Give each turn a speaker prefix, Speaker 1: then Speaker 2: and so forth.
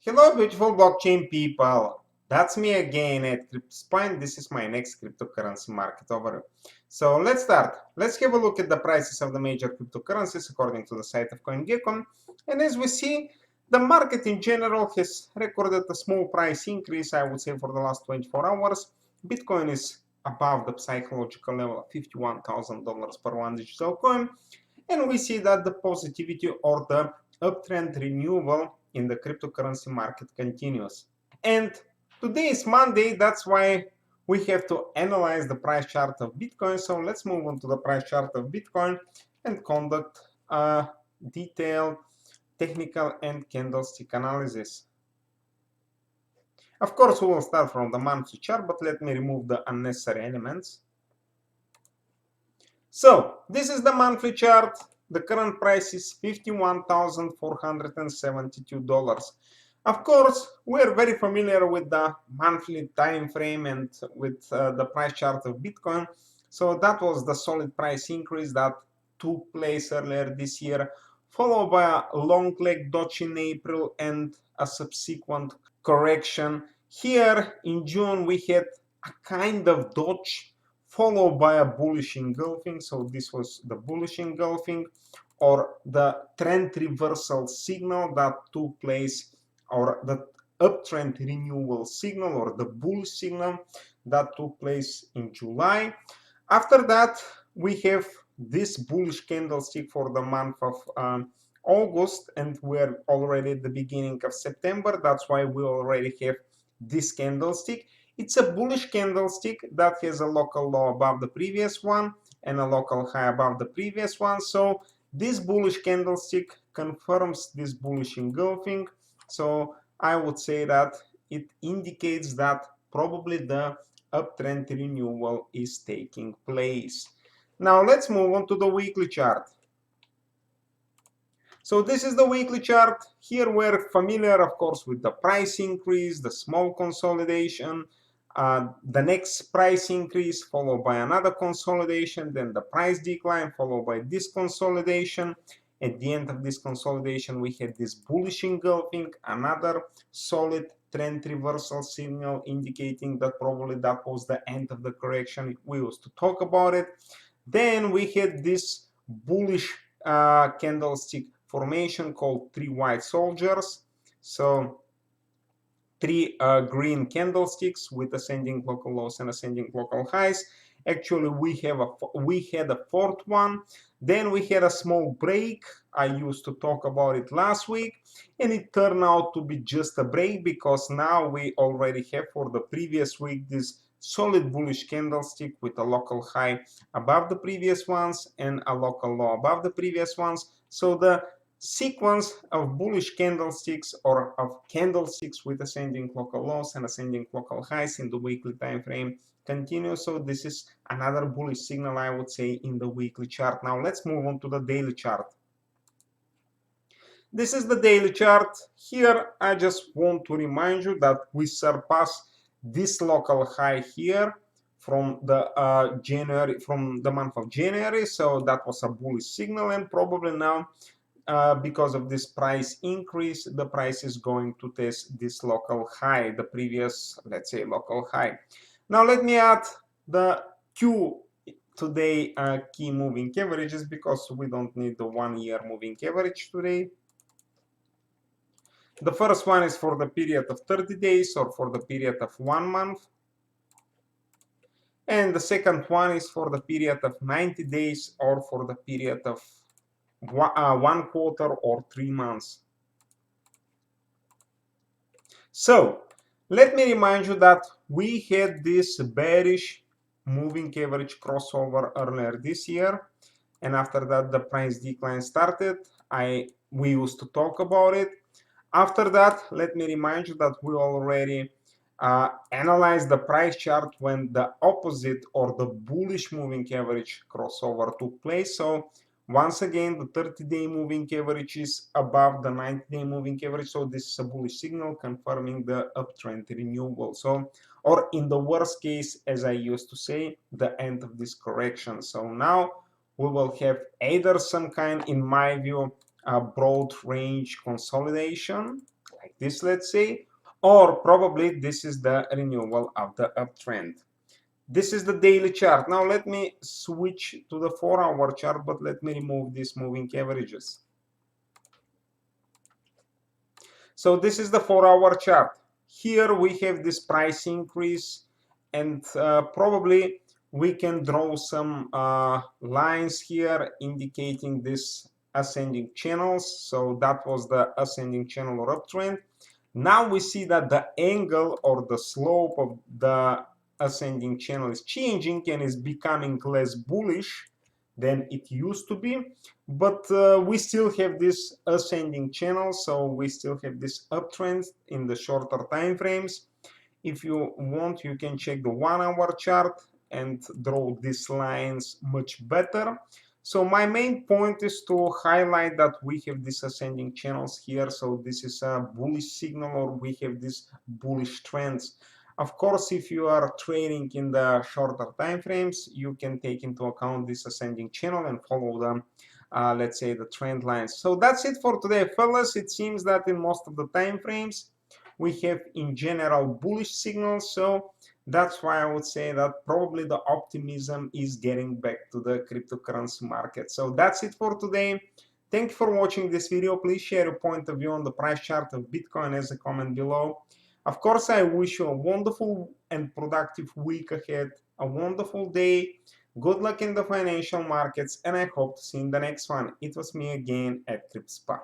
Speaker 1: Hello, beautiful blockchain people. That's me again at CryptoSpine. This is my next cryptocurrency market overview. So let's start. Let's have a look at the prices of the major cryptocurrencies according to the site of CoinGecko. And as we see, the market in general has recorded a small price increase, I would say, for the last 24 hours. Bitcoin is above the psychological level of $51,000 per one digital coin. And we see that the positivity or the uptrend renewal in the cryptocurrency market continues. And today is Monday, that's why we have to analyze the price chart of Bitcoin. So let's move on to the price chart of Bitcoin and conduct a detailed technical and candlestick analysis. Of course, we will start from the monthly chart, but let me remove the unnecessary elements. So this is the monthly chart. The current price is $51,472. Of course, we're very familiar with the monthly time frame and with the price chart of Bitcoin. So that was the solid price increase that took place earlier this year, followed by a long leg dodge in April and a subsequent correction. Here in June, we had a kind of dodge followed by a bullish engulfing. So this was the bullish engulfing or the trend reversal signal that took place, or the uptrend renewal signal or the bullish signal that took place in July. After that, we have this bullish candlestick for the month of August, and we're already at the beginning of September. That's why we already have this candlestick. It's a bullish candlestick that has a local low above the previous one and a local high above the previous one. So this bullish candlestick confirms this bullish engulfing. So I would say that it indicates that probably the uptrend renewal is taking place. Now let's move on to the weekly chart. So this is the weekly chart. Here we're familiar, of course, with the price increase, the small consolidation, the next price increase followed by another consolidation, then the price decline followed by this consolidation. At the end of this consolidation, we had this bullish engulfing, another solid trend reversal signal indicating that probably that was the end of the correction if we used to talk about it. Then we had this bullish candlestick formation called three white soldiers. So three green candlesticks with ascending local lows and ascending local highs. Actually, we had a fourth one. Then we had a small break. I used to talk about it last week, and it turned out to be just a break because now we already have for the previous week this solid bullish candlestick with a local high above the previous ones and a local low above the previous ones. So the sequence of bullish candlesticks or of candlesticks with ascending local lows and ascending local highs in the weekly time frame continues. So this is another bullish signal, I would say, in the weekly chart. Now let's move on to the daily chart. This is the daily chart. Here I just want to remind you that we surpassed this local high here from the from the month of January. So that was a bullish signal, and probably now because of this price increase, the price is going to test this local high, the previous, let's say, local high. Now let me add the Q today key moving averages because we don't need the 1 year moving average today. The first one is for the period of 30 days or for the period of 1 month. And the second one is for the period of 90 days or for the period of 1 quarter or 3 months. So let me remind you that we had this bearish moving average crossover earlier this year, and after that the price decline started. We used to talk about it. After that, let me remind you that we already analyzed the price chart when the opposite or the bullish moving average crossover took place. So once again, the 30-day moving average is above the 90-day moving average. So this is a bullish signal confirming the uptrend renewal. So, or in the worst case, as I used to say, the end of this correction. So now we will have either some kind, in my view, a broad range consolidation like this, let's say, or probably this is the renewal of the uptrend. This is the daily chart. Now let me switch to the 4-hour chart, but let me remove these moving averages. So this is the 4-hour chart. Here we have this price increase, and probably we can draw some lines here indicating this ascending channels. So that was the ascending channel or uptrend. Now we see that the angle or the slope of the ascending channel is changing and is becoming less bullish than it used to be, but we still have this ascending channel, so we still have this uptrend in the shorter time frames. If you want, you can check the 1-hour chart and draw these lines much better. So my main point is to highlight that we have these ascending channels here, so this is a bullish signal, or we have these bullish trends. Of course, if you are trading in the shorter time frames, you can take into account this ascending channel and follow the let's say the trend lines. So that's it for today, fellas. It seems that in most of the time frames we have in general bullish signals, so that's why I would say that probably the optimism is getting back to the cryptocurrency market. So that's it for today. Thank you for watching this video. Please share your point of view on the price chart of Bitcoin as a comment below. Of course, I wish you a wonderful and productive week ahead, a wonderful day. Good luck in the financial markets, and I hope to see you in the next one. It was me again at CryptoSpa.